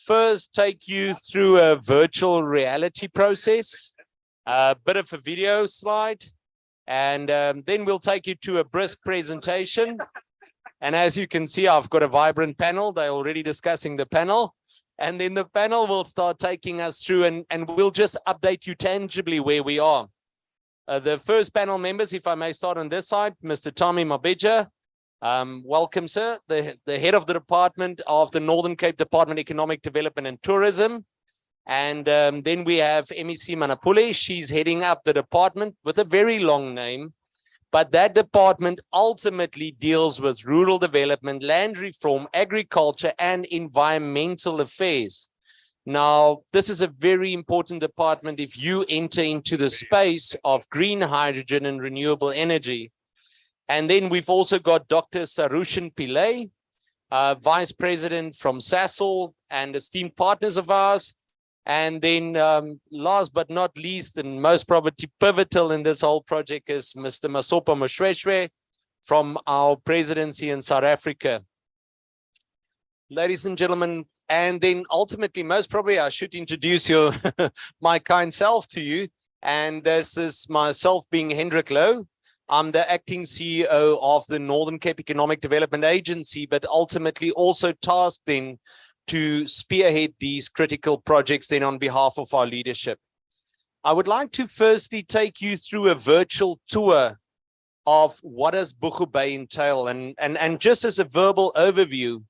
first take you through a virtual reality process, a bit of a video slide, and then we'll take you to a brisk presentation. And as you can see, I've got a vibrant panel. They're already discussing the panel. And then the panel will start taking us through, and we'll just update you tangibly where we are. The first panel members, if I may start on this side, Mr. Tommy Mabija. Welcome, sir. The head of the department of the Northern Cape Department of Economic Development and Tourism. And then we have MEC Manapule. She's heading up the department with a very long name. But that department ultimately deals with rural development, land reform, agriculture, and environmental affairs. Now, this is a very important department if you enter into the space of green hydrogen and renewable energy. And then we've also got Dr. Sarushan Pillay, Vice President from Sasol and esteemed partners of ours. And then last but not least, and most probably pivotal in this whole project is Mr. Masopa Moshweshwe from our presidency in South Africa. Ladies and gentlemen, and then ultimately, most probably I should introduce your my kind self to you. And this is myself being Hendrik Lowe. I'm the acting CEO of the Northern Cape Economic Development Agency, but ultimately also tasked then to spearhead these critical projects then on behalf of our leadership. I would like to firstly take you through a virtual tour of what does Boegoe Bay entail. And just as a verbal overview,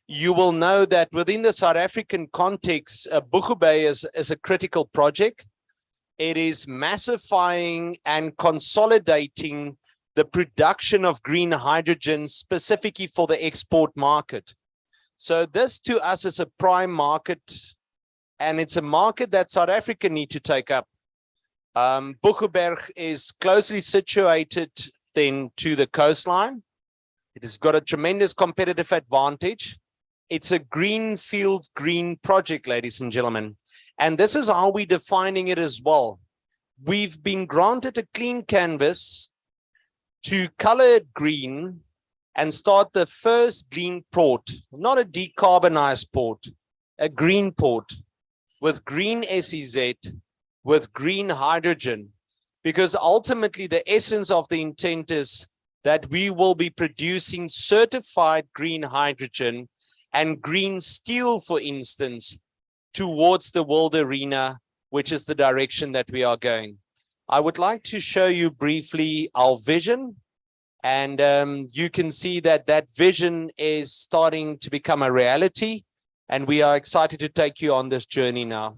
you will know that within the South African context, Boegoe Bay is a critical project. It is massifying and consolidating the production of green hydrogen specifically for the export market. So this to us is a prime market, and it's a market that South Africa need to take up. Boegoeberg is closely situated then to the coastline. It has got a tremendous competitive advantage. It's a greenfield green project, ladies and gentlemen. And this is how we're defining it as well. We've been granted a clean canvas to color it green and start the first green port, not a decarbonized port, a green port with green SEZ, with green hydrogen, because ultimately the essence of the intent is that we will be producing certified green hydrogen and green steel, for instance, towards the world arena, which is the direction that we are going. I would like to show you briefly our vision. And you can see that that vision is starting to become a reality, and we are excited to take you on this journey now.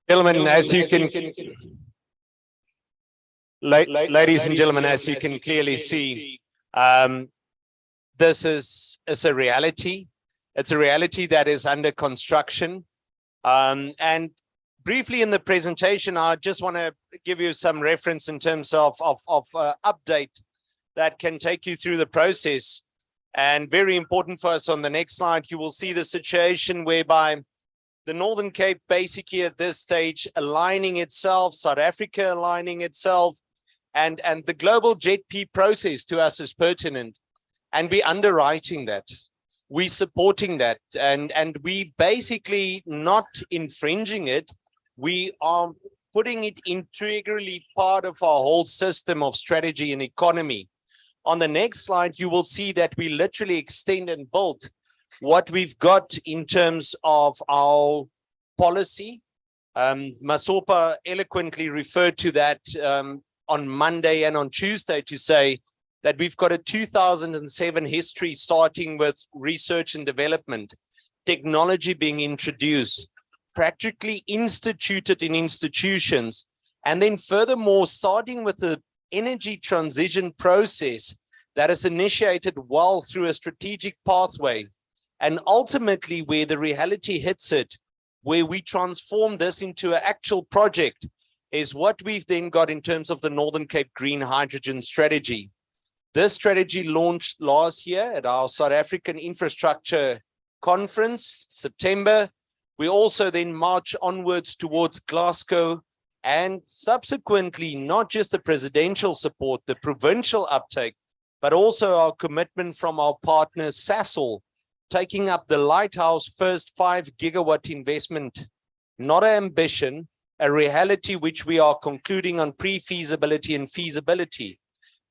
Gentlemen, as you can, ladies and gentlemen, as you can clearly see, this is a reality. It's a reality that is under construction. And briefly in the presentation, I just want to give you some reference in terms of update that can take you through the process. And very important for us on the next slide, you will see the situation whereby the Northern Cape basically at this stage aligning itself, South Africa aligning itself, and the global JETP process to us is pertinent. And we underwriting that, we supporting that, and we basically not infringing it. We are putting it integrally part of our whole system of strategy and economy. On the next slide, you will see that we literally extend and build what we've got in terms of our policy. Masopa eloquently referred to that on Monday and on Tuesday to say that we've got a 2007 history starting with research and development, technology being introduced, practically instituted in institutions, and then furthermore starting with the energy transition process that is initiated well through a strategic pathway. And ultimately where the reality hits it, where we transform this into an actual project, is what we've then got in terms of the Northern Cape Green Hydrogen Strategy. This strategy launched last year at our South African Infrastructure Conference, September. We also then march onwards towards Glasgow, and subsequently, not just the presidential support, the provincial uptake, but also our commitment from our partner Sasol, taking up the Lighthouse first 5 gigawatt investment, not an ambition, a reality which we are concluding on pre-feasibility and feasibility.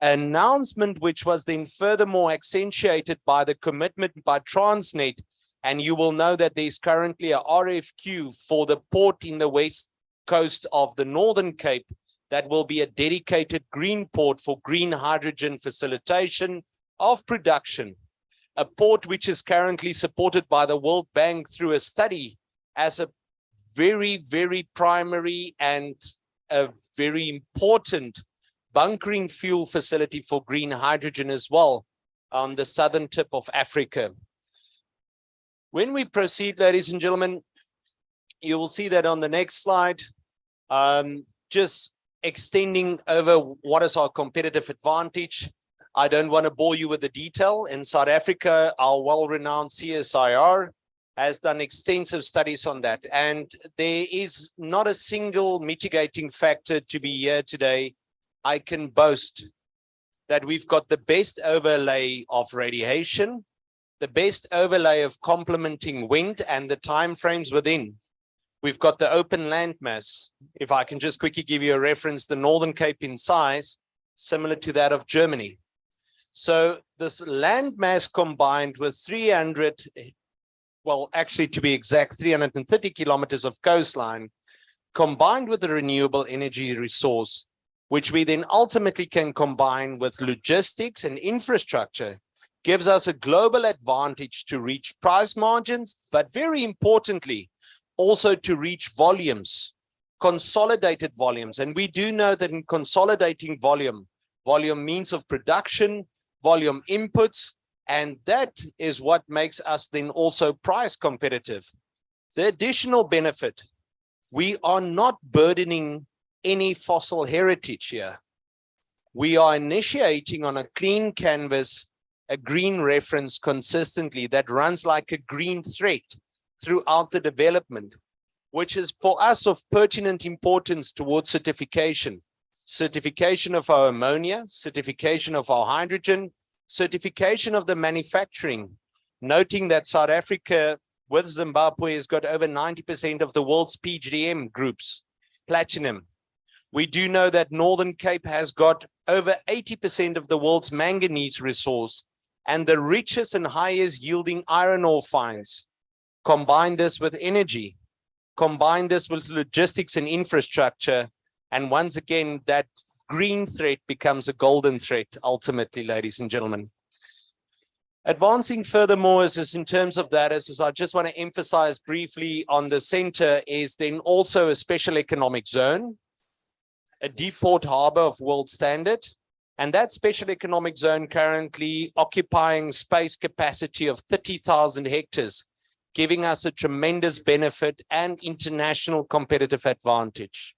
An announcement which was then furthermore accentuated by the commitment by Transnet, and you will know that there's currently a RFQ for the port in the west coast of the Northern Cape that will be a dedicated green port for green hydrogen facilitation of production. A port which is currently supported by the World Bank through a study as a very, very primary and a very important bunkering fuel facility for green hydrogen as well on the southern tip of Africa. When we proceed, ladies and gentlemen, you will see that on the next slide, just extending over what is our competitive advantage. I don't want to bore you with the detail. In South Africa, our well-renowned CSIR has done extensive studies on that. And there is not a single mitigating factor to be here today. I can boast that we've got the best overlay of radiation, the best overlay of complementing wind and the timeframes within. We've got the open land mass. If I can just quickly give you a reference, the Northern Cape in size, similar to that of Germany. So this land mass combined with 300, well, actually to be exact, 330 kilometers of coastline, combined with the renewable energy resource, which we then ultimately can combine with logistics and infrastructure, gives us a global advantage to reach price margins, but very importantly, also to reach volumes, consolidated volumes. And we do know that in consolidating volume means of production, volume inputs, and that is what makes us then also price competitive. The additional benefit, we are not burdening any fossil heritage here. We are initiating on a clean canvas, a green reference consistently that runs like a green thread throughout the development, which is for us of pertinent importance towards certification. Certification of our ammonia, certification of our hydrogen, certification of the manufacturing, noting that South Africa with Zimbabwe has got over 90% of the world's PGM groups, platinum. We do know that Northern Cape has got over 80% of the world's manganese resource and the richest and highest yielding iron ore finds. Combine this with energy, combine this with logistics and infrastructure, and once again, that green thread becomes a golden thread, ultimately, ladies and gentlemen. Advancing furthermore is in terms of that, is I just want to emphasize briefly on the center is then also a special economic zone, a deep port harbor of world standard, and that special economic zone currently occupying space capacity of 30,000 hectares, giving us a tremendous benefit and international competitive advantage.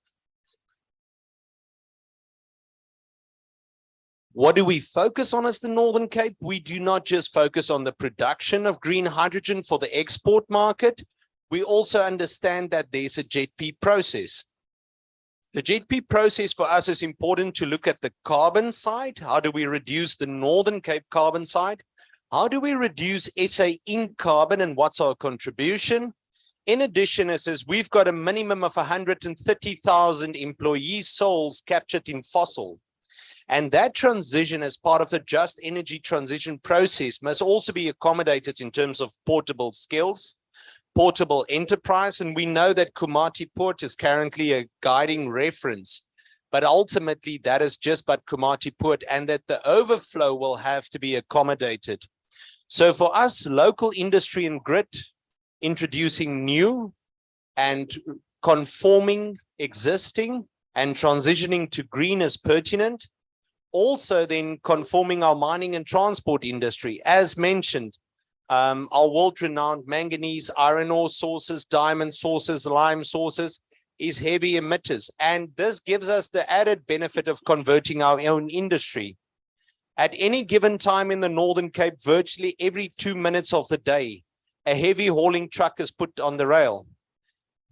What do we focus on as the Northern Cape? We do not just focus on the production of green hydrogen for the export market. We also understand that there's a JETP process. The JETP process for us is important to look at the carbon side. How do we reduce the Northern Cape carbon side? How do we reduce SA in carbon and what's our contribution? In addition, it says we've got a minimum of 130,000 employee souls captured in fossil. And that transition as part of the just energy transition process must also be accommodated in terms of portable skills, portable enterprise. And we know that Komati Port is currently a guiding reference, but ultimately that is just but Komati Port, and that the overflow will have to be accommodated. So for us, local industry and grid, introducing new and conforming existing and transitioning to green is pertinent. Also then conforming our mining and transport industry. As mentioned, our world-renowned manganese, iron ore sources, diamond sources, lime sources is heavy emitters. And this gives us the added benefit of converting our own industry. At any given time in the Northern Cape, virtually every 2 minutes of the day, a heavy hauling truck is put on the rail.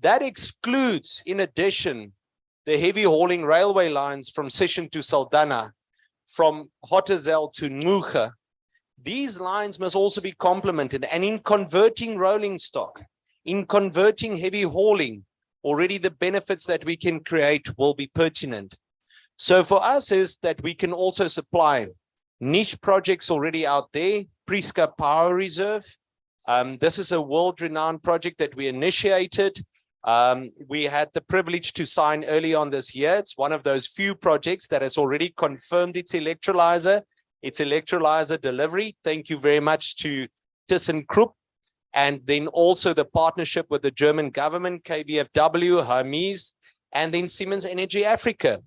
That excludes, in addition, the heavy hauling railway lines from Sishen to Saldanha, from Hotazel to Ngqutra. These lines must also be complemented, and in converting rolling stock, in converting heavy hauling, already the benefits that we can create will be pertinent. So for us is that we can also supply niche projects already out there. Prieska Power Reserve. This is a world-renowned project that we initiated. We had the privilege to sign early on this year. It's one of those few projects that has already confirmed its electrolyzer delivery. Thank you very much to ThyssenKrupp. And then also the partnership with the German government, KBFW, Hermes, and then Siemens Energy Africa.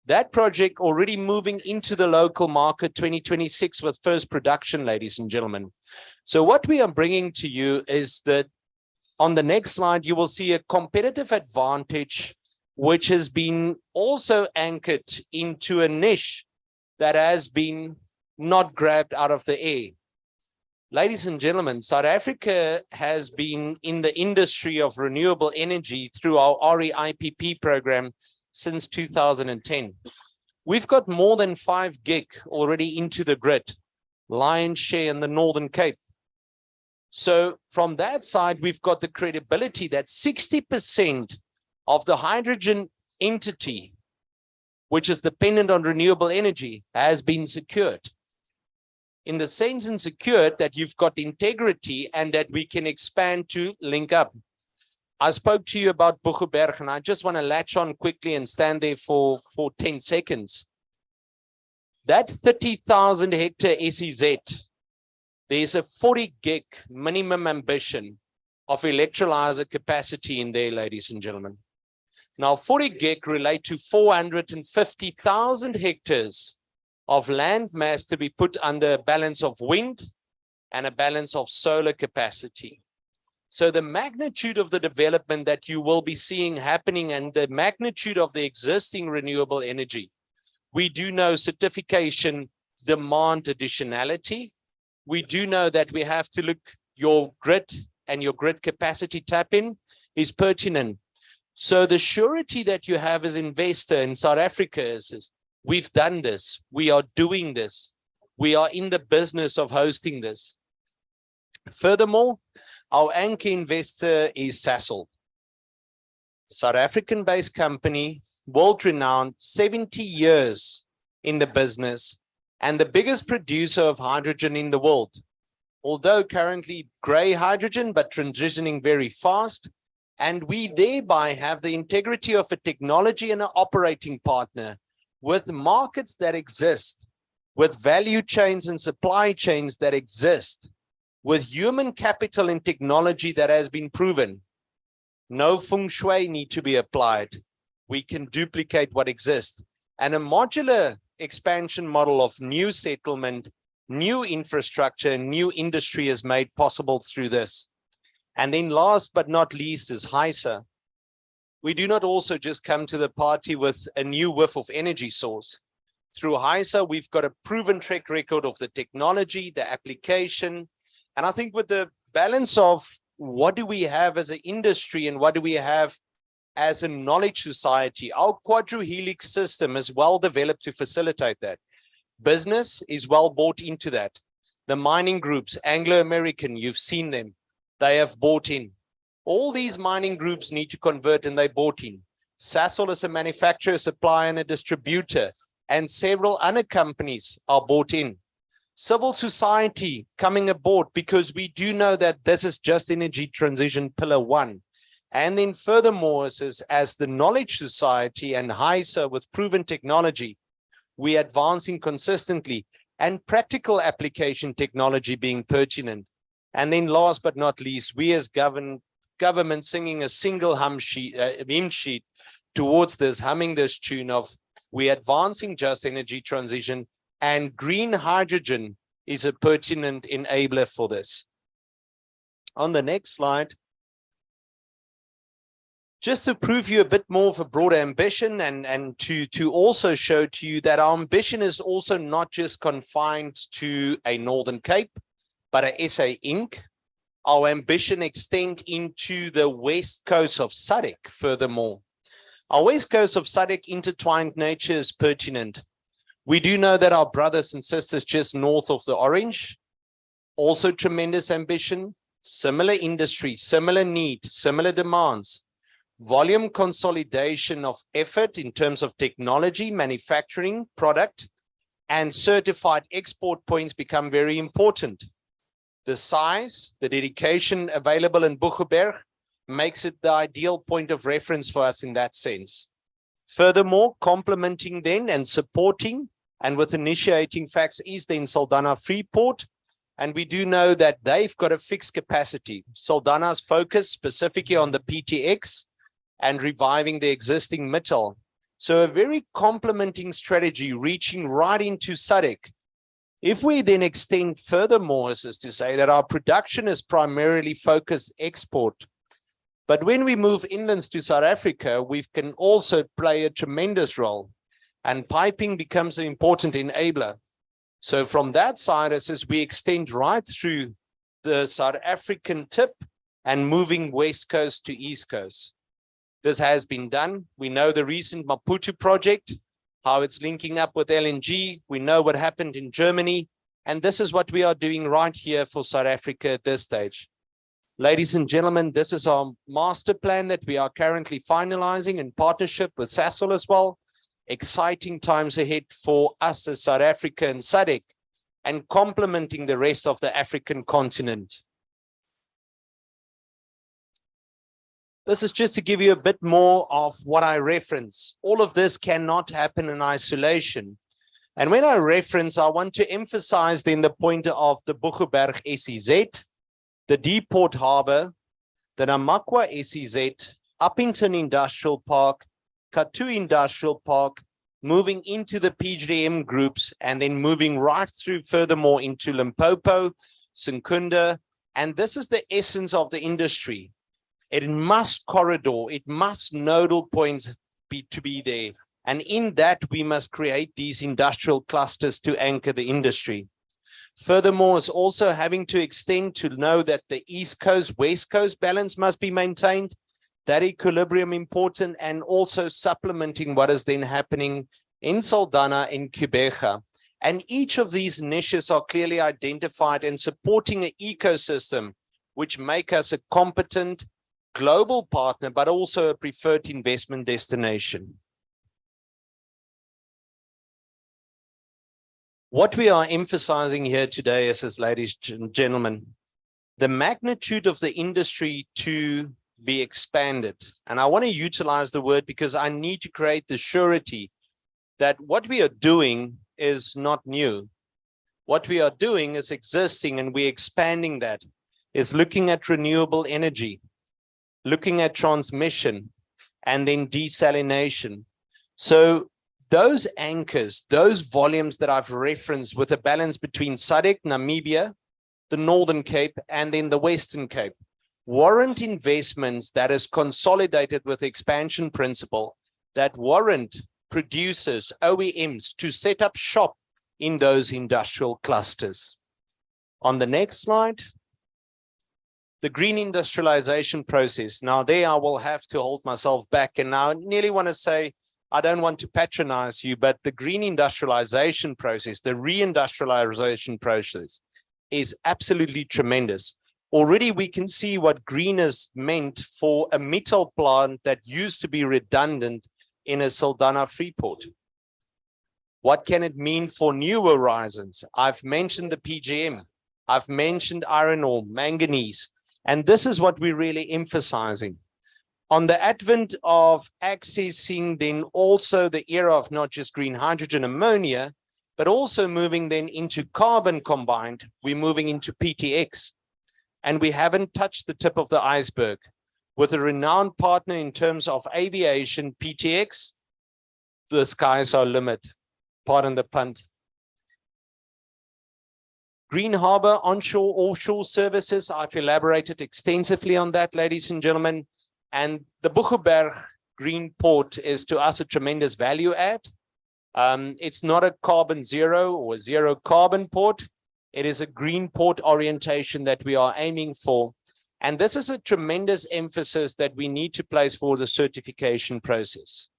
That project already moving into the local market 2026 with first production, ladies and gentlemen. So what we are bringing to you is that on the next slide, you will see a competitive advantage, which has been also anchored into a niche that has been not grabbed out of the air. Ladies and gentlemen, South Africa has been in the industry of renewable energy through our REIPP program since 2010. We've got more than 5 gig already into the grid, lion's share in the Northern Cape. So from that side, we've got the credibility that 60% of the hydrogen entity, which is dependent on renewable energy, has been secured. In the sense and secured that you've got integrity and that we can expand to link up. I spoke to you about Boegoeberg, and I just want to latch on quickly and stand there for 10 seconds. That 30,000 hectare SEZ, there's a 40 gig minimum ambition of electrolyzer capacity in there, ladies and gentlemen. Now, 40 gig relate to 450,000 hectares of land mass to be put under a balance of wind and a balance of solar capacity. So the magnitude of the development that you will be seeing happening and the magnitude of the existing renewable energy, we do know certification demand additionality. We do know that we have to look your grid and your grid capacity tap-in is pertinent. So the surety that you have as investor in South Africa is we've done this, we are doing this, we are in the business of hosting this. Furthermore, our anchor investor is Sasol, South African-based company, world-renowned, 70 years in the business, and the biggest producer of hydrogen in the world. Although currently gray hydrogen, but transitioning very fast. And we thereby have the integrity of a technology and an operating partner with markets that exist with value chains and supply chains that exist, with human capital and technology that has been proven. No feng shui need to be applied. We can duplicate what exists. And a modular expansion model of new settlement, new infrastructure, new industry is made possible through this. And then last but not least is HySA. We do not also just come to the party with a new whiff of energy source. Through HySA, we've got a proven track record of the technology, the application. And I think with the balance of what do we have as an industry and what do we have as a knowledge society, our quadrihelix system is well developed to facilitate that. Business is well bought into that. The mining groups, Anglo-American, you've seen them. They have bought in. All these mining groups need to convert and they bought in. Sasol is a manufacturer, supplier, and a distributor, and several other companies are bought in. Civil society coming aboard because we do know that this is just energy transition pillar 1. And then furthermore, as the knowledge society and HySA with proven technology, we're advancing consistently and practical application technology being pertinent. And then last but not least, we as government singing a single hymn sheet towards this, humming this tune of we're advancing just energy transition, and green hydrogen is a pertinent enabler for this. On the next slide, just to prove you a bit more of a broader ambition and to also show to you that our ambition is also not just confined to a Northern Cape, but a SA Inc. Our ambition extends into the west coast of SADC furthermore. Our west coast of SADC intertwined nature is pertinent. We do know that our brothers and sisters just north of the Orange, also tremendous ambition, similar industry, similar need, similar demands, volume consolidation of effort in terms of technology, manufacturing, product, and certified export points become very important. The size, the dedication available in Boegoeberg makes it the ideal point of reference for us in that sense. Furthermore, complementing then and supporting and with initiating facts is then Saldanha Freeport. And we do know that they've got a fixed capacity. Saldanha's focus specifically on the PTX and reviving the existing Mittal. So a very complementing strategy reaching right into SADC. If we then extend furthermore, as is to say that our production is primarily focused export, but when we move inlands to South Africa, we can also play a tremendous role, and piping becomes an important enabler. So from that side, as we extend right through the South African tip and moving west coast to east coast. This has been done. We know the recent Maputo project, how it's linking up with LNG. We know what happened in Germany. And this is what we are doing right here for South Africa at this stage. Ladies and gentlemen, this is our master plan that we are currently finalizing in partnership with Sasol as well. Exciting times ahead for us as South Africa and SADC, and complementing the rest of the African continent. This is just to give you a bit more of what I reference. All of this cannot happen in isolation. And when I reference, I want to emphasize then the point of the Boegoeberg SEZ, the Deeport Harbor, the Namakwa SEZ, Uppington Industrial Park, Kathu Industrial Park, moving into the PGM groups, and then moving right through furthermore into Limpopo, Secunda. And this is the essence of the industry. It must corridor, it must nodal points to be there. And in that, we must create these industrial clusters to anchor the industry. Furthermore, it's also having to extend to know that the East Coast, West Coast balance must be maintained. That equilibrium important, and also supplementing what is then happening in Saldanha and Gqeberha. And each of these niches are clearly identified and supporting an ecosystem which make us a competent global partner, but also a preferred investment destination. What we are emphasizing here today is, ladies and gentlemen, the magnitude of the industry to be expanded. And I want to utilize the word because I need to create the surety that what we are doing is not new. What we are doing is existing, and we're expanding that, is looking at renewable energy, looking at transmission, and then desalination. So those anchors, those volumes that I've referenced with a balance between SADC, Namibia, the Northern Cape, and then the Western Cape, warrant investments that is consolidated with expansion principle, that warrant producers, OEMs, to set up shop in those industrial clusters. On the next slide, the green industrialization process. Now there I will have to hold myself back, and now I nearly want to say, I don't want to patronize you, but the green industrialization process, the reindustrialization process, is absolutely tremendous. Already we can see what green has meant for a metal plant that used to be redundant in a Saldanha Freeport. What can it mean for new horizons? I've mentioned the PGM, I've mentioned iron ore, manganese, and this is what we're really emphasizing. On the advent of accessing then also the era of not just green hydrogen ammonia, but also moving then into carbon combined, we're moving into PTX. And we haven't touched the tip of the iceberg. With a renowned partner in terms of aviation, PTX, the skies are limit. Pardon the pun. Green Harbor, onshore, offshore services, I've elaborated extensively on that, ladies and gentlemen. And the Boegoeberg Green Port is to us a tremendous value add. It's not a carbon zero or zero carbon port. It is a green port orientation that we are aiming for. And this is a tremendous emphasis that we need to place for the certification process.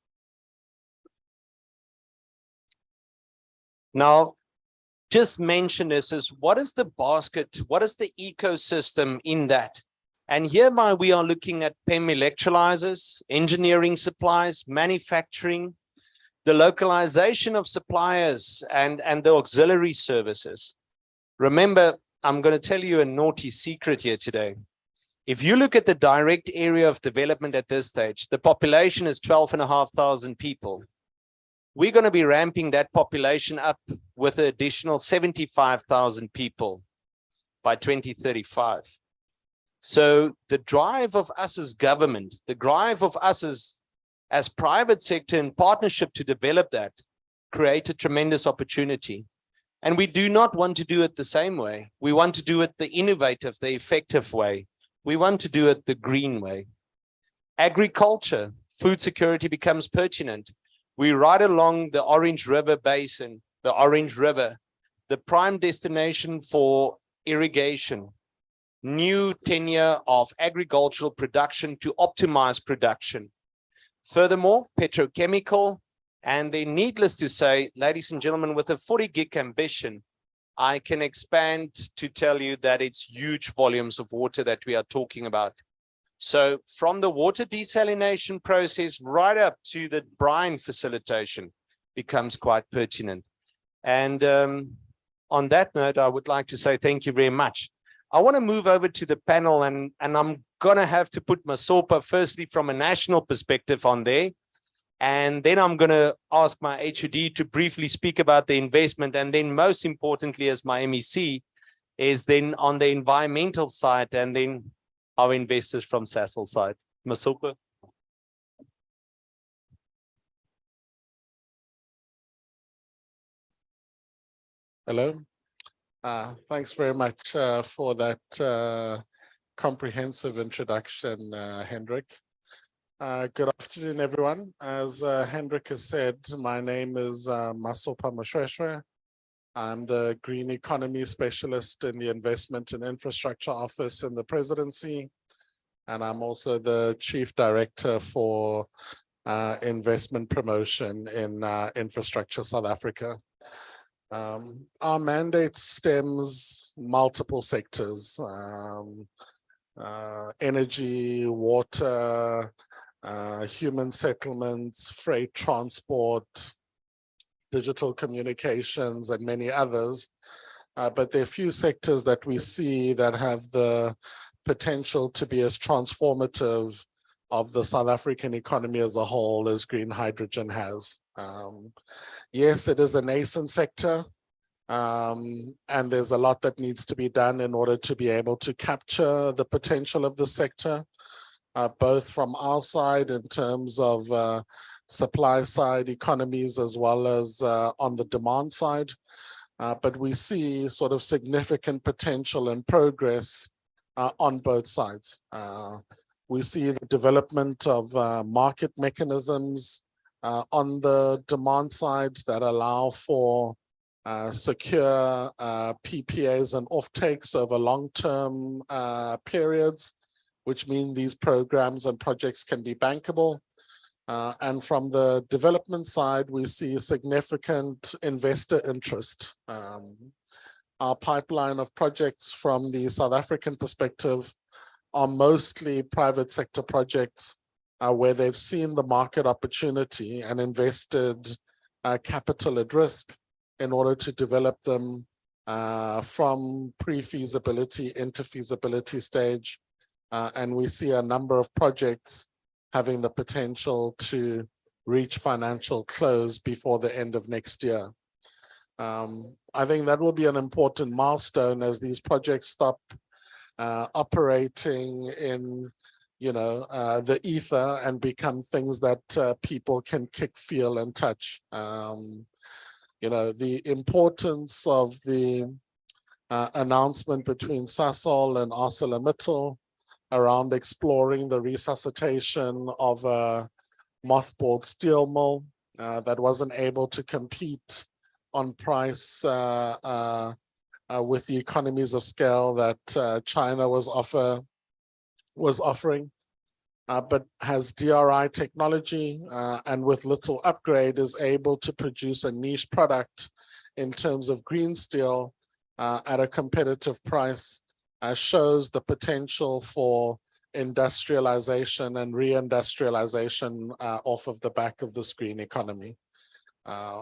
Now, just mention this is what is the basket, what is the ecosystem in that? And hereby we are looking at PEM electrolyzers, engineering supplies, manufacturing, the localization of suppliers, and the auxiliary services. Remember, I'm going to tell you a naughty secret here today. If you look at the direct area of development at this stage, the population is 12,500 people. We're going to be ramping that population up with an additional 75,000 people by 2035. So the drive of us as government, the drive of us as private sector in partnership to develop that, create a tremendous opportunity. And we do not want to do it the same way. We want to do it the innovative, the effective way. We want to do it the green way. Agriculture, food security becomes pertinent. We ride along the Orange River Basin, the Orange River, the prime destination for irrigation, new tenure of agricultural production to optimize production. Furthermore, petrochemical, and then needless to say, ladies and gentlemen, with a 40 gig ambition, I can expand to tell you that it's huge volumes of water that we are talking about. So from the water desalination process right up to the brine facilitation becomes quite pertinent. And on that note, I would like to say thank you very much. I want to move over to the panel, and I'm going to have to put Masopa firstly from a national perspective on there. And then I'm going to ask my HOD to briefly speak about the investment. And then most importantly, as my MEC, is then on the environmental side, and then our investors from Sasol side. Masopa. Hello. Thanks very much for that comprehensive introduction, Hendrik. Good afternoon, everyone. As Hendrik has said, my name is Masopa Mashweshwe. I'm the Green Economy Specialist in the Investment and Infrastructure Office in the Presidency. And I'm also the Chief Director for Investment Promotion in Infrastructure South Africa. Our mandate stems multiple sectors, energy, water, human settlements, freight transport, digital communications, and many others. But there are few sectors that we see that have the potential to be as transformative of the South African economy as a whole as green hydrogen has. Yes, it is a nascent sector, and there's a lot that needs to be done in order to be able to capture the potential of the sector, both from our side in terms of supply side economies as well as on the demand side. But we see sort of significant potential and progress on both sides. We see the development of market mechanisms on the demand side that allow for secure PPAs and offtakes over long-term periods, which mean these programs and projects can be bankable. And from the development side, we see significant investor interest. Our pipeline of projects from the South African perspective are mostly private sector projects where they've seen the market opportunity and invested capital at risk in order to develop them from pre-feasibility into feasibility stage. And we see a number of projects having the potential to reach financial close before the end of next year. I think that will be an important milestone as these projects stop operating in, the ether and become things that people can kick, feel, and touch. The importance of the announcement between Sasol and ArcelorMittal around exploring the resuscitation of a mothballed steel mill that wasn't able to compete on price with the economies of scale that China was offering, but has DRI technology and with little upgrade is able to produce a niche product in terms of green steel at a competitive price. Shows the potential for industrialization and reindustrialization off of the back of this green economy.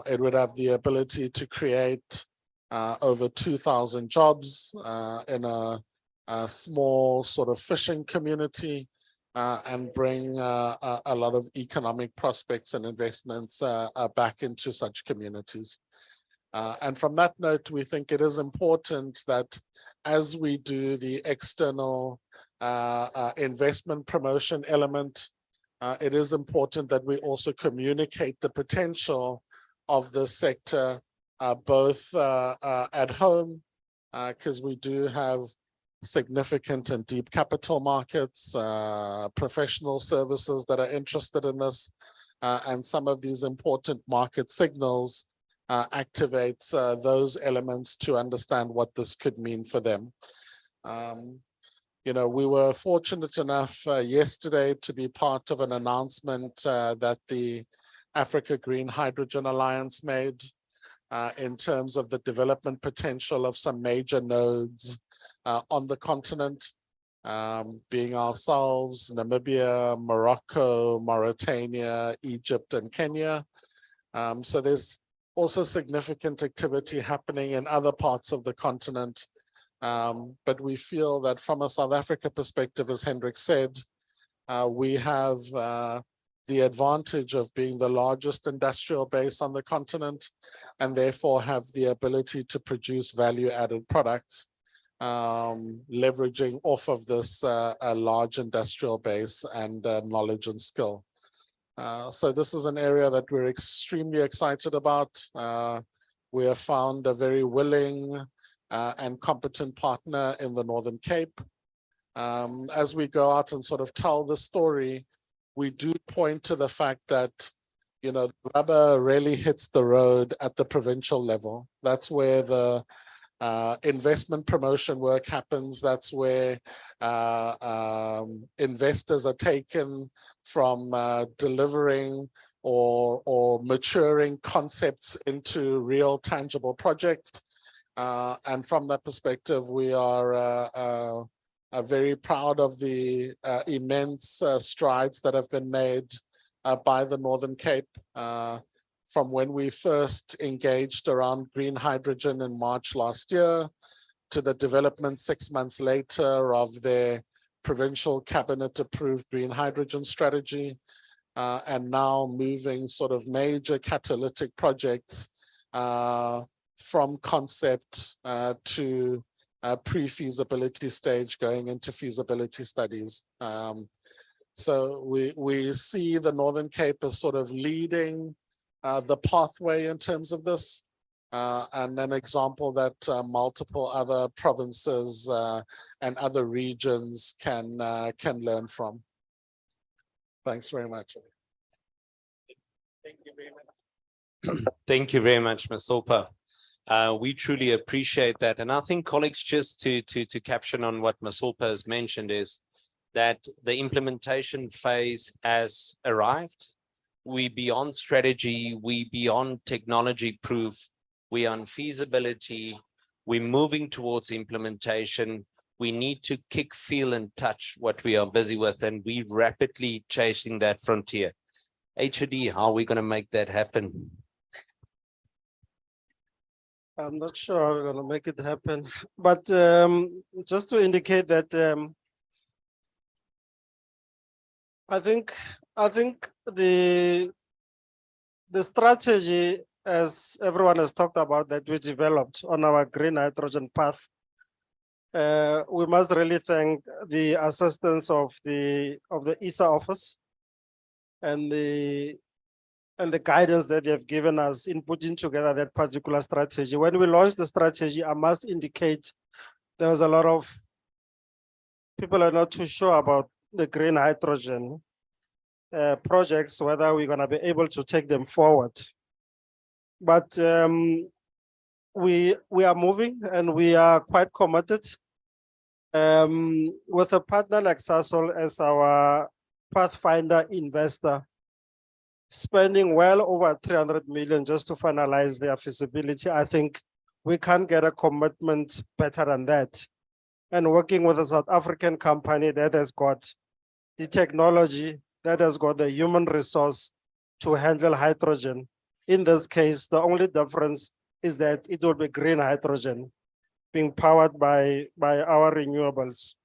It would have the ability to create over 2,000 jobs in a small sort of fishing community and bring a lot of economic prospects and investments back into such communities. And from that note, we think it is important that as we do the external investment promotion element, it is important that we also communicate the potential of the sector, both at home, because we do have significant and deep capital markets, professional services that are interested in this, and some of these important market signals activates those elements to understand what this could mean for them. We were fortunate enough yesterday to be part of an announcement that the Africa Green Hydrogen Alliance made in terms of the development potential of some major nodes on the continent, being ourselves, Namibia, Morocco, Mauritania, Egypt, and Kenya. So there's also significant activity happening in other parts of the continent. But we feel that from a South Africa perspective, as Hendrik said, we have the advantage of being the largest industrial base on the continent and therefore have the ability to produce value-added products, leveraging off of this large industrial base and knowledge and skill. So this is an area that we're extremely excited about. We have found a very willing and competent partner in the Northern Cape. As we go out and sort of tell the story, we do point to the fact that, the rubber really hits the road at the provincial level. That's where the investment promotion work happens. That's where investors are taken from delivering or maturing concepts into real tangible projects. And from that perspective, we are very proud of the immense strides that have been made by the Northern Cape from when we first engaged around green hydrogen in March last year to the development 6 months later of their provincial cabinet approved green hydrogen strategy, and now moving sort of major catalytic projects from concept to pre-feasibility stage going into feasibility studies. So we see the Northern Cape as sort of leading the pathway in terms of this, and an example that multiple other provinces and other regions can learn from. Thanks very much. Thank you very much. Thank you very much, Masopa. We truly appreciate that. And I think colleagues, just to caption on what Masopa has mentioned, is that the implementation phase has arrived. We beyond strategy, we beyond technology proof, we on feasibility, we're moving towards implementation. We need to kick, feel, and touch what we are busy with, and we rapidly chasing that frontier. HOD, how are we going to make that happen? I'm not sure how we're going to make it happen, but just to indicate that I think the strategy, as everyone has talked about, that we developed on our green hydrogen path, we must really thank the assistance of the ESA office and the guidance that they have given us in putting together that particular strategy. When we launched the strategy, I must indicate there was a lot of people are not too sure about the green hydrogen projects, whether we're going to be able to take them forward. But we are moving, and we are quite committed with a partner like Sasol as our pathfinder investor, spending well over 300 million just to finalize their feasibility. I think we can't get a commitment better than that. And working with a South African company that has got the technology, that has got the human resource to handle hydrogen. In this case, the only difference is that it will be green hydrogen being powered by our renewables.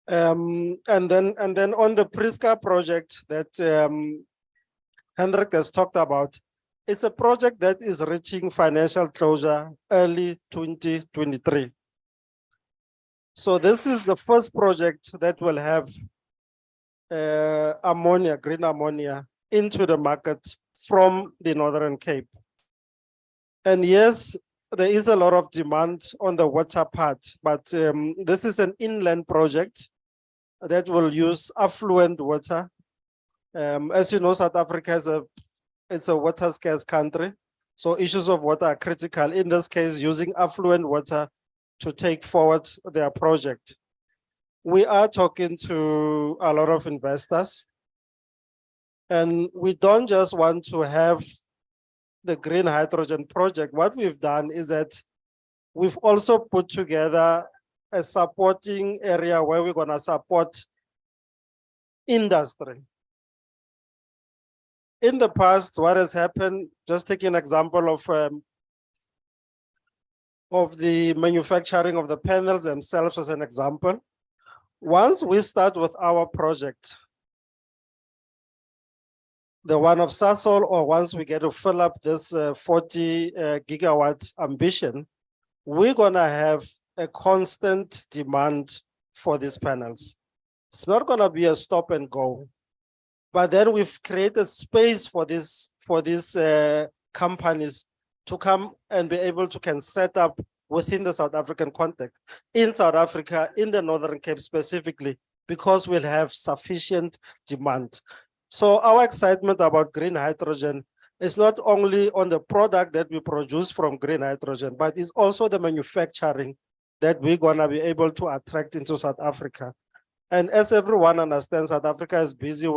And then on the Prisca project that Hendrik has talked about, it's a project that is reaching financial closure early 2023. So this is the first project that will have ammonia, green ammonia, into the market from the Northern Cape. And yes, there is a lot of demand on the water part, but this is an inland project that will use affluent water. As you know, South Africa is a water scarce country, so issues of water are critical. In this case, using affluent water to take forward their project. We are talking to a lot of investors, and we don't just want to have the green hydrogen project. What we've done is that we've also put together a supporting area where we're going to support industry. In the past, what has happened, just taking an example of the manufacturing of the panels themselves as an example. Once we start with our project, the one of Sasol, or once we get to fill up this 40 gigawatt ambition, we're gonna have a constant demand for these panels. It's not gonna be a stop and go, but then we've created space for these companies to come and be able to can set up within the South African context, in South Africa, in the Northern Cape specifically, because we'll have sufficient demand. So our excitement about green hydrogen is not only on the product that we produce from green hydrogen, but it's also the manufacturing that we're gonna be able to attract into South Africa. And as everyone understands, South Africa is busy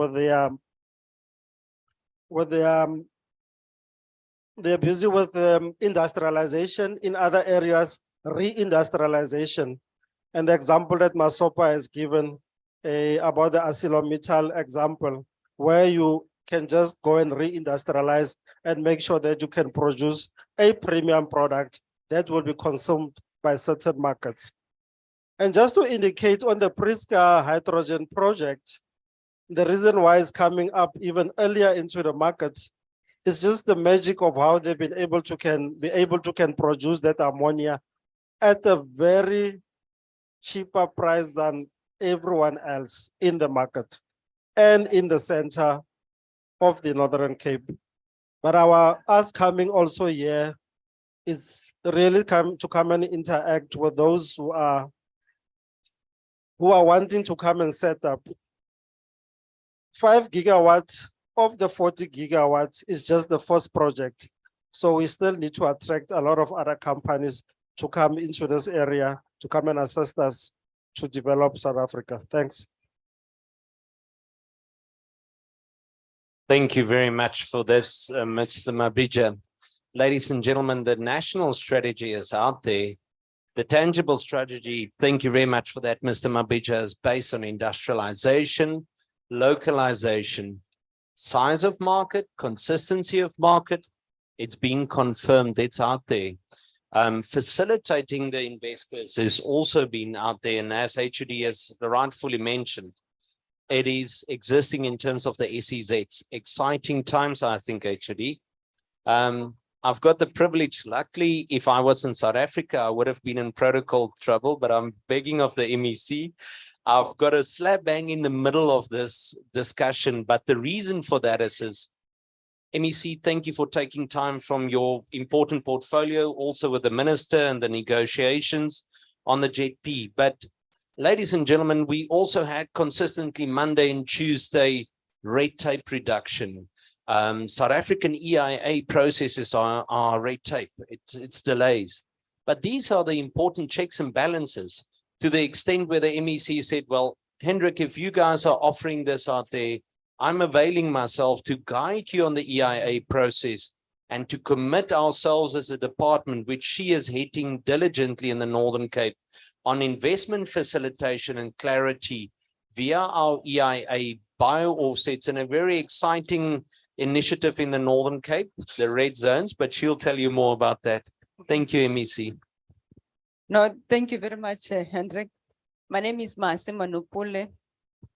they're busy with industrialization in other areas, re-industrialization. And the example that Masopa has given about the ArcelorMittal example, where you can just go and re-industrialize and make sure that you can produce a premium product that will be consumed by certain markets. And just to indicate on the Prisca hydrogen project, the reason why it's coming up even earlier into the market is just the magic of how they've been able to can produce that ammonia at a very cheaper price than everyone else in the market and in the center of the Northern Cape. But us coming also here is really to come and interact with those who are wanting to come and set up. 5 gigawatts of the 40 gigawatts is just the first project. So we still need to attract a lot of other companies to come into this area, to come and assist us to develop South Africa. Thanks. Thank you very much for this, Mr. Mabija. Ladies and gentlemen, the national strategy is out there. The tangible strategy, thank you very much for that, Mr. Mabija, is based on industrialization, localization, size of market, consistency of market. It's been confirmed, it's out there. Facilitating the investors has also been out there, and as HOD has rightfully mentioned, it is existing in terms of the SEZs. Exciting times, I think, HOD. I've got the privilege, luckily, if I was in South Africa, I would have been in protocol trouble, but I'm begging of the MEC. I've got a slap bang in the middle of this discussion, but the reason for that is MEC, thank you for taking time from your important portfolio, also with the minister and the negotiations on the JET-P. But ladies and gentlemen, we also had consistently Monday and Tuesday red tape reduction. South African EIA processes are red tape, it's delays. But these are the important checks and balances to the extent where the MEC said, well, Hendrik, if you guys are offering this out there, I'm availing myself to guide you on the EIA process and to commit ourselves as a department, which she is heading diligently in the Northern Cape, on investment facilitation and clarity via our EIA bio offsets, and a very exciting initiative in the Northern Cape, the red zones, but she'll tell you more about that. Thank you, MEC. No, thank you very much, Hendrik. My name is Masema Nopole.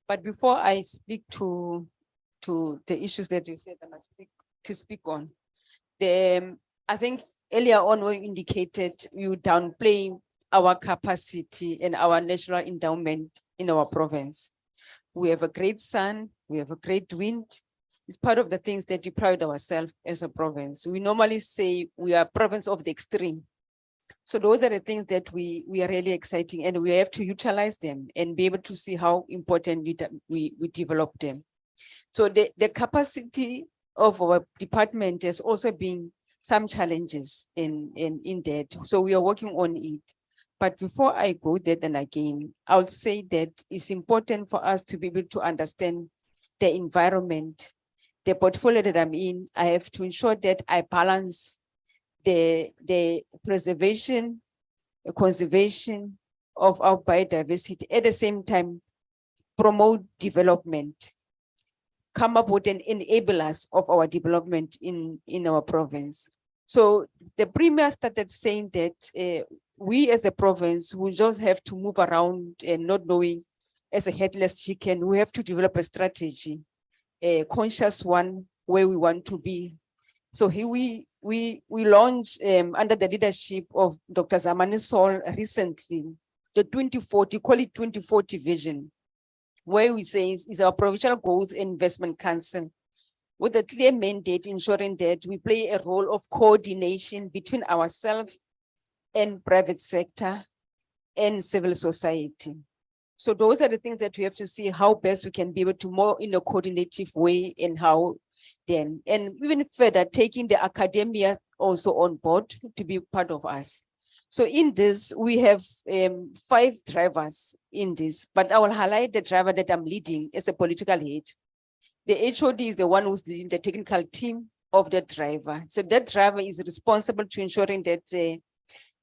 But before I speak to the issues that you said I must speak on, I think earlier on we indicated you downplay our capacity and our natural endowment in our province. We have a great sun, we have a great wind. It's part of the things that we pride ourselves as a province. We normally say we are a province of the extreme. So those are the things that we are really exciting, and we have to utilize them and be able to see how important we develop them. So the capacity of our department has also been some challenges in that. So we are working on it. But before I go there, then again, I would say that it's important for us to be able to understand the environment, the portfolio that I'm in. I have to ensure that I balance the preservation, the conservation of our biodiversity, at the same time, promote development, come up with an enablers of our development in our province. So the Premier started saying that we as a province, we just have to move around and not knowing as a headless chicken. We have to develop a strategy, a conscious one, where we want to be. So here we launched under the leadership of Dr. Zamani Sol recently, the 2040, call it 2040 vision, where we say is our Provincial Growth Investment Council, with a clear mandate ensuring that we play a role of coordination between ourselves and private sector and civil society. So those are the things that we have to see how best we can be able to more in a coordinative way, and how then, and even further taking the academia also on board to be part of us. So in this, we have 5 drivers in this, but I will highlight the driver that I'm leading as a political head. The HOD is the one who's leading the technical team of the driver. So that driver is responsible to ensuring that there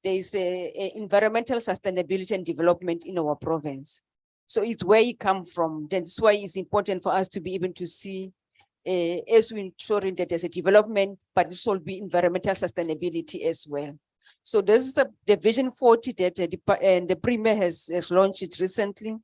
is a environmental sustainability and development in our province. So it's where you come from. That's why it's important for us to be able to see as we ensuring that there's a development, but it will be environmental sustainability as well. So this is the Vision 40 that the Premier has launched it recently.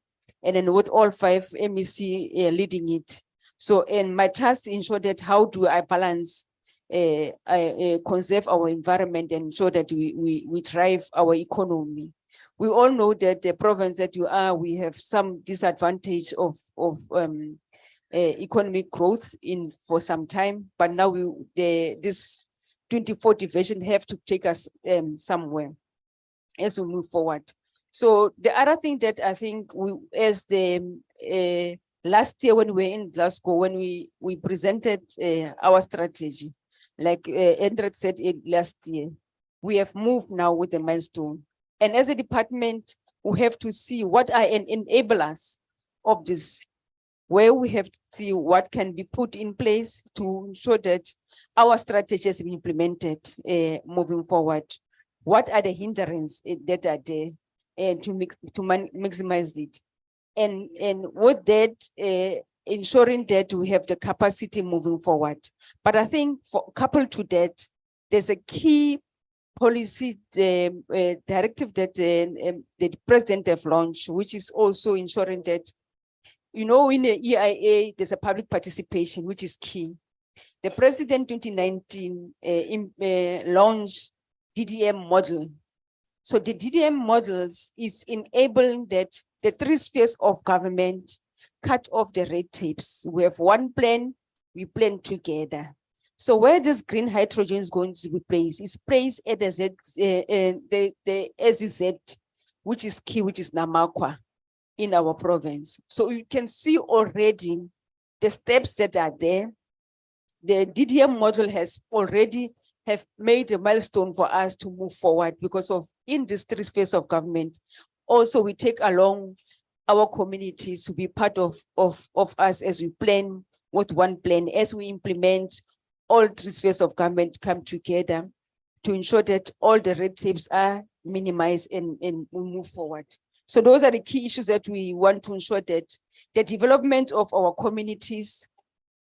and then with all 5 MEC leading it. So, and my task ensure that how do I balance, conserve our environment and so that we drive our economy. We all know that the province that you are, we have some disadvantage of economic growth for some time, but now this 2040 vision have to take us somewhere as we move forward. So the other thing that I think as the last year when we were in Glasgow, when we presented our strategy, like Hendrik said last year, we have moved now with the milestone. And as a department, we have to see what are enablers of this, where we have to see what can be put in place to ensure that our strategy is implemented moving forward. What are the hindrances that are there to maximize it? And with that, ensuring that we have the capacity moving forward. But I think coupled to that, there's a key policy directive that the president have launched, which is also ensuring that, in the EIA, there's a public participation, which is key. The president 2019 launched DDM model. So the DDM models is enabling that the 3 spheres of government cut off the red tapes. We have one plan, we plan together. So where this green hydrogen is going to be placed is placed at the SEZ, which is key, which is Namakwa in our province. So you can see already the steps that are there. The DDM model has already have made a milestone for us to move forward because of in this 3 spheres of government. Also, we take along our communities to be part of us as we plan with one plan, as we implement all 3 spheres of government come together to ensure that all the red tapes are minimized and we move forward. So those are the key issues that we want to ensure that the development of our communities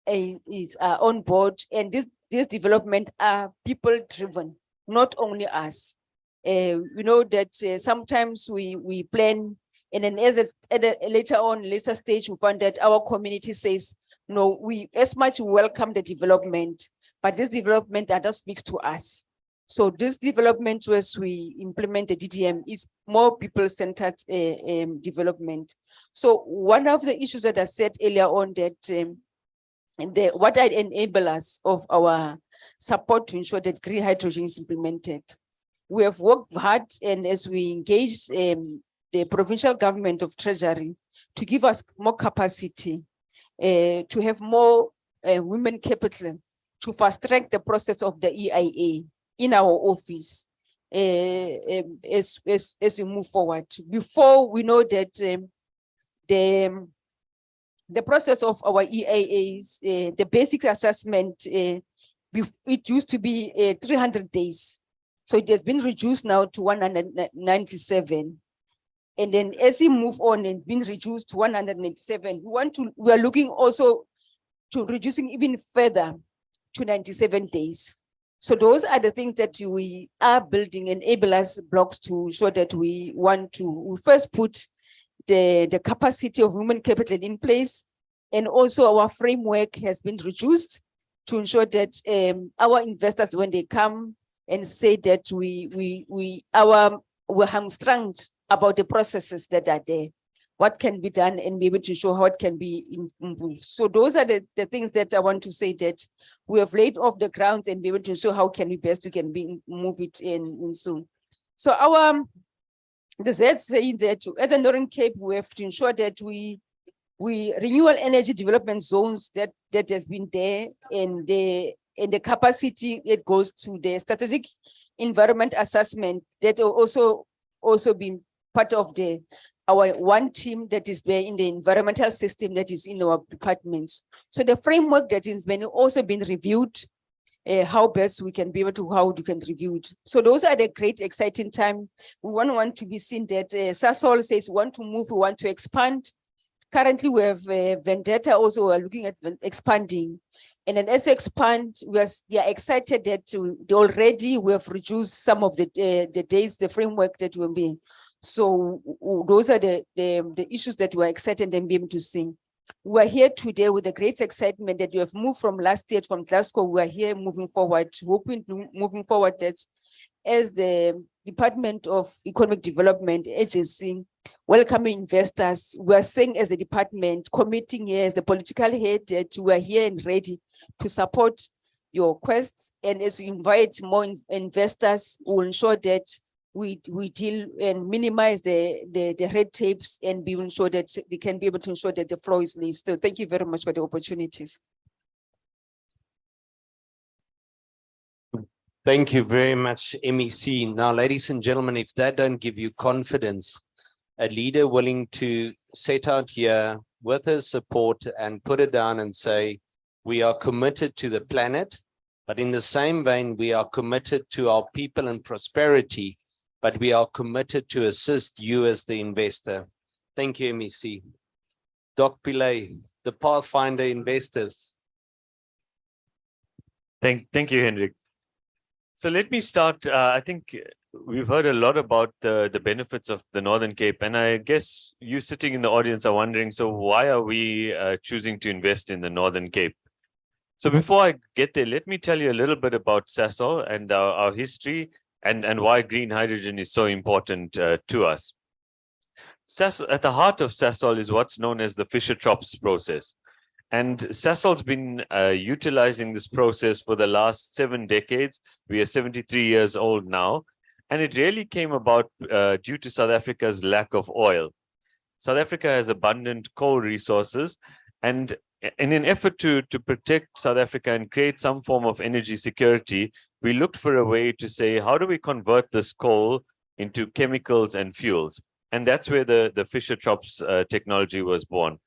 is on board, and this development are people driven, not only us. We know that sometimes we plan, and then later stage, we find that our community says, no, we as much welcome the development, but this development that speaks to us. So this development, as we implement the DDM, is more people-centered development. So one of the issues that I said earlier on that what are enablers of our support to ensure that green hydrogen is implemented. We have worked hard, and as we engaged the provincial government of Treasury to give us more capacity, to have more women capital, to fast track the process of the EIA in our office as we move forward. Before we know that the process of our EIAs, the basic assessment, it used to be 300 days. So it has been reduced now to 197. And then as we move on and been reduced to 187, we are looking also to reducing even further to 97 days. So those are the things that we are building enablers blocks to ensure that we first put the capacity of human capital in place, and also our framework has been reduced to ensure that our investors, when they come and say that we're hamstrung about the processes that are there, what can be done, and be able to show how it can be improved. So those are the things that I want to say, that we have laid off the grounds and be able to show how can we move it in soon. So the Z saying that at the Northern Cape, we have to ensure that we renewable energy development zones that has been there, and the capacity it goes to the strategic environment assessment that will also been part of our one team that is there in the environmental system that is in our departments. So the framework that is also been reviewed, how best we can be able to, how you can review it. So those are the great exciting time. We want to be seen that Sasol says we want to move, we want to expand. Currently we have Vendetta also, we are looking at expanding. And then as we expand, we are excited that already we have reduced some of the days, the framework that will be. So those are the issues that we're excited and be able to see. We're here today with a great excitement that you have moved from last year from Glasgow. We're here moving forward, hoping to moving forward that as the Department of Economic Development Agency, welcoming investors. We're saying as a department, committing here as the political head that we are here and ready to support your quests. And as you invite more investors, we'll ensure that we deal and minimize the red tapes and be ensure that they can be able to ensure that the flow is least. So thank you very much for the opportunities. Thank you very much, MEC. Now, ladies and gentlemen, if that don't give you confidence, a leader willing to set out here with her support and put it down and say, we are committed to the planet, but in the same vein, we are committed to our people and prosperity, but we are committed to assist you as the investor. Thank you, MEC. Doc Pillay, the Pathfinder Investors. Thank you, Hendrik. So let me start. I think we've heard a lot about the benefits of the Northern Cape, and I guess you sitting in the audience are wondering, so why are we choosing to invest in the Northern Cape? So before I get there, let me tell you a little bit about Sasol and our history and why green hydrogen is so important to us. At the heart of Sasol is what's known as the Fischer-Tropsch process. And Sasol's been utilizing this process for the last 7 decades. We are 73 years old now. And it really came about due to South Africa's lack of oil. South Africa has abundant coal resources. And in an effort to protect South Africa and create some form of energy security, we looked for a way to say, how do we convert this coal into chemicals and fuels? And that's where the Fischer-Tropsch technology was born.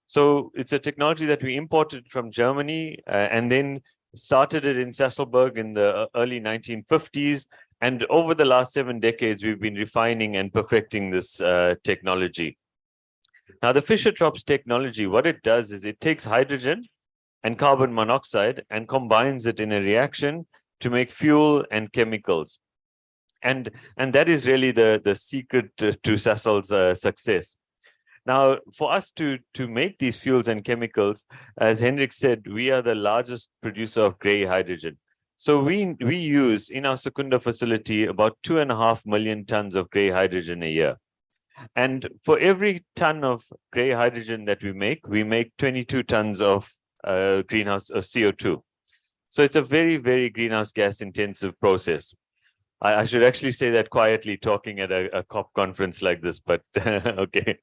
So it's a technology that we imported from Germany and then started it in Sasolburg in the early 1950s. And over the last 7 decades, we've been refining and perfecting this technology. Now, the Fischer-Tropsch technology, what it does is it takes hydrogen and carbon monoxide and combines it in a reaction to make fuel and chemicals. And that is really the secret to Sasol's success. Now, for us to make these fuels and chemicals, as Hendrik said, we are the largest producer of gray hydrogen. So we use in our Secunda facility about 2.5 million tons of gray hydrogen a year. And for every ton of gray hydrogen that we make 22 tons of greenhouse CO2. So it's a very, very greenhouse gas intensive process. I should actually say that quietly talking at a COP conference like this, but okay.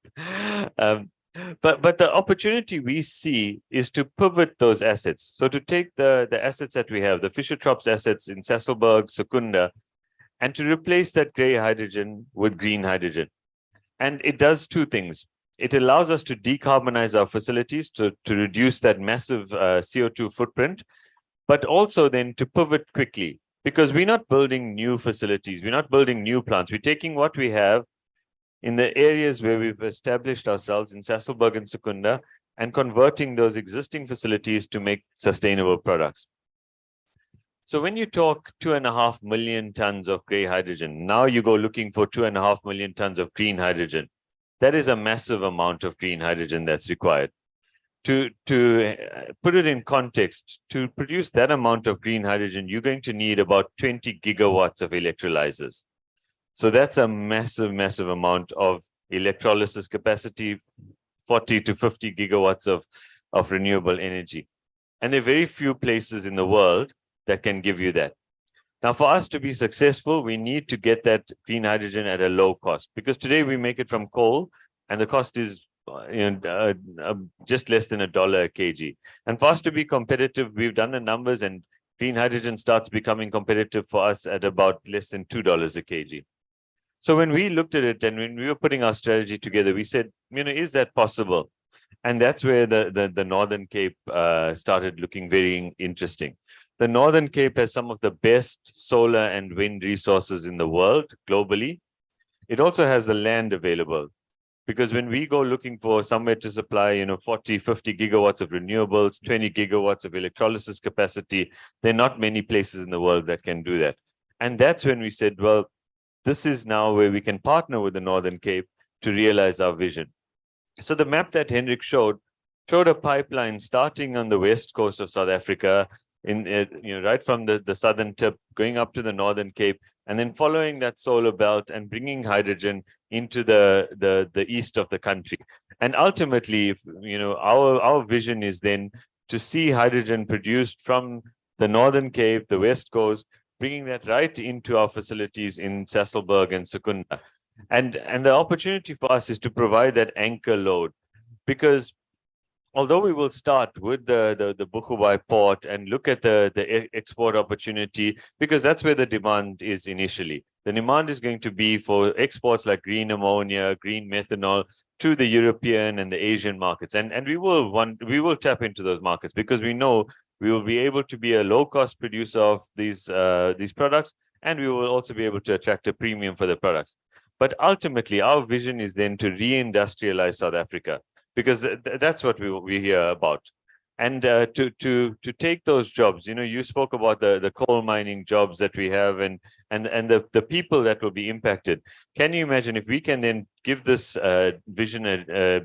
But the opportunity we see is to pivot those assets. So to take the assets that we have, the Fischer-Tropsch assets in Sasolburg, Secunda, and to replace that gray hydrogen with green hydrogen. And it does 2 things. It allows us to decarbonize our facilities to reduce that massive CO2 footprint, but also then to pivot quickly. Because we're not building new facilities, we're not building new plants. We're taking what we have in the areas where we've established ourselves in Sasolburg and Secunda and converting those existing facilities to make sustainable products. So when you talk 2.5 million tons of gray hydrogen, now you go looking for 2.5 million tons of green hydrogen. That is a massive amount of green hydrogen that's required. To put it in context, to produce that amount of green hydrogen, you're going to need about 20 gigawatts of electrolyzers. So that's a massive, massive amount of electrolysis capacity, 40 to 50 gigawatts of renewable energy. And there are very few places in the world that can give you that. Now, for us to be successful, we need to get that green hydrogen at a low cost, because today we make it from coal and the cost is just less than $1 a kg. And for us to be competitive, we've done the numbers and green hydrogen starts becoming competitive for us at about less than $2 a kg. So when we looked at it and when we were putting our strategy together, we said, is that possible? And that's where the Northern Cape started looking very interesting. The Northern Cape has some of the best solar and wind resources in the world globally. It also has the land available. Because when we go looking for somewhere to supply, 40, 50 gigawatts of renewables, 20 gigawatts of electrolysis capacity, there are not many places in the world that can do that. And that's when we said, well, this is now where we can partner with the Northern Cape to realize our vision. So the map that Hendrik showed a pipeline starting on the west coast of South Africa, right from the southern tip, going up to the Northern Cape, and then following that solar belt and bringing hydrogen into the east of the country. And ultimately, our vision is then to see hydrogen produced from the Northern Cape, the west coast, bringing that right into our facilities in Sasolburg and Secunda. And the opportunity for us is to provide that anchor load, because although we will start with the Boegoebaai port and look at the export opportunity, because that's where the demand is initially. The demand is going to be for exports like green ammonia, green methanol to the European and the Asian markets. And we will tap into those markets, because we know we will be able to be a low-cost producer of these products, and we will also be able to attract a premium for the products. But ultimately, our vision is then to re-industrialize South Africa, because that's what we hear about. And to take those jobs, you spoke about the coal mining jobs that we have and the people that will be impacted. Can you imagine if we can then give this vision,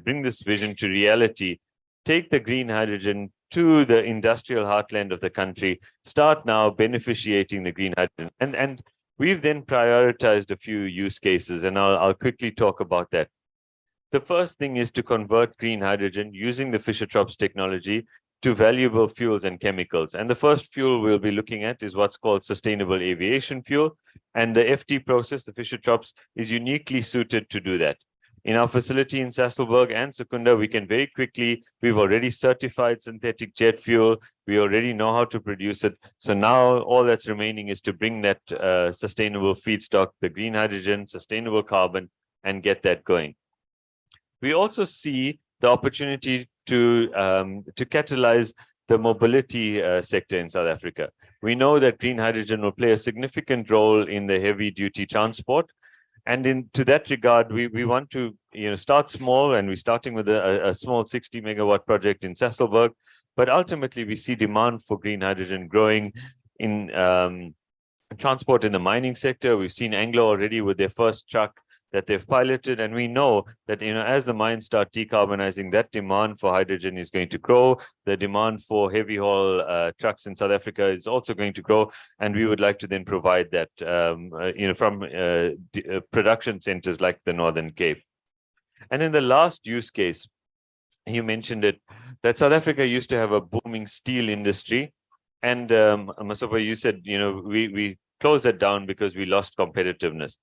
bring this vision to reality, take the green hydrogen to the industrial heartland of the country, start now beneficiating the green hydrogen. And we've then prioritized a few use cases, and I'll quickly talk about that. The first thing is to convert green hydrogen using the Fischer-Tropsch technology to valuable fuels and chemicals. And the first fuel we'll be looking at is what's called sustainable aviation fuel. And the FT process, the Fischer-Tropsch, is uniquely suited to do that. In our facility in Sasolburg and Secunda, we can very quickly, we've already certified synthetic jet fuel. We already know how to produce it. So now all that's remaining is to bring that sustainable feedstock, the green hydrogen, sustainable carbon, and get that going. We also see the opportunity to catalyze the mobility sector in South Africa. We know that green hydrogen will play a significant role in the heavy duty transport. And to that regard, we want to start small, and we're starting with a small 60 megawatt project in Sasolburg. But ultimately, we see demand for green hydrogen growing in transport in the mining sector. We've seen Anglo already with their first truck that they've piloted, and we know that as the mines start decarbonizing, that demand for hydrogen is going to grow. The demand for heavy haul trucks in South Africa is also going to grow, and we would like to then provide that from production centers like the Northern Cape. And then the last use case, you mentioned it, that South Africa used to have a booming steel industry, and Masopa, you said we closed that down because we lost competitiveness.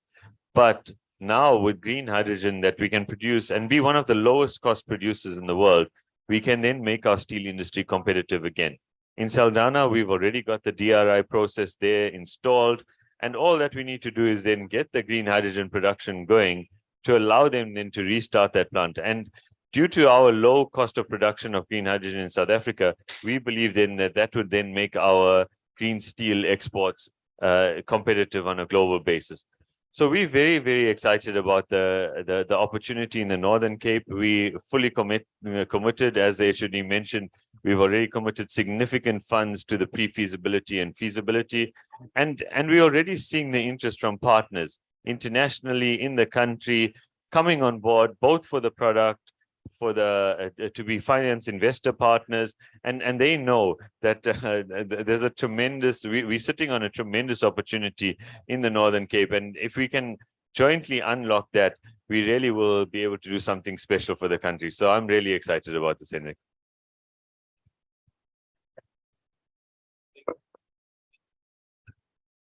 But now with green hydrogen that we can produce and be one of the lowest cost producers in the world, we can then make our steel industry competitive again. In Saldanha, we've already got the DRI process there installed, and all that we need to do is then get the green hydrogen production going to allow them then to restart that plant. And due to our low cost of production of green hydrogen in South Africa, we believe then that would then make our green steel exports competitive on a global basis. So we're very, very excited about the opportunity in the Northern Cape. We fully committed, as HOD mentioned, we've already committed significant funds to the pre-feasibility and feasibility. And we're already seeing the interest from partners internationally in the country coming on board, both for the product, for the to be finance investor partners, and they know that there's a tremendous, we're sitting on a tremendous opportunity in the Northern Cape, and if we can jointly unlock that, we really will be able to do something special for the country. So I'm really excited about this, Hendrik.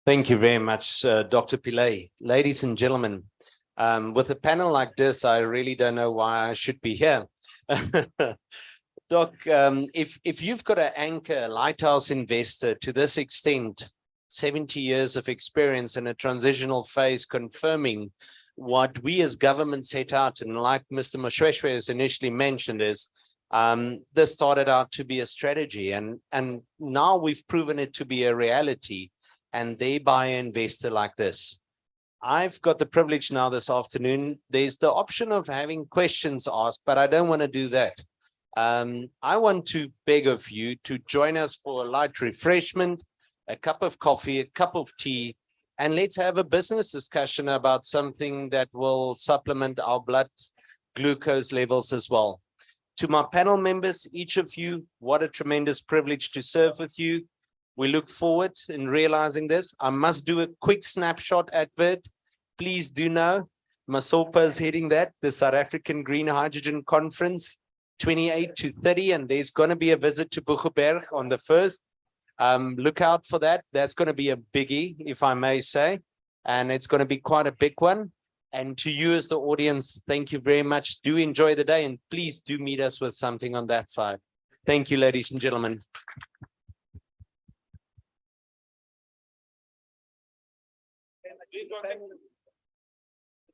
Thank you very much, Dr. Pillay. Ladies and gentlemen, with a panel like this, I really don't know why I should be here. Doc, if you've got to anchor a lighthouse investor to this extent, 70 years of experience in a transitional phase, confirming what we as government set out, and like Mr. Moshoeshoe has initially mentioned, is this started out to be a strategy, and now we've proven it to be a reality, and they buy an investor like this. I've got the privilege now this afternoon. There's the option of having questions asked, but I don't want to do that. I want to beg of you to join us for a light refreshment, a cup of coffee, a cup of tea, and let's have a business discussion about something that will supplement our blood glucose levels as well. To my panel members, each of you, what a tremendous privilege to serve with you. We look forward in realizing this. I must do a quick snapshot advert. Please do know, Masopa is heading that, the South African Green Hydrogen Conference, 28 to 30, and there's going to be a visit to Boegeberg on the 1st. Look out for that. That's going to be a biggie, if I may say, and it's going to be quite a big one. And to you as the audience, thank you very much. Do enjoy the day, and please do meet us with something on that side. Thank you, ladies and gentlemen.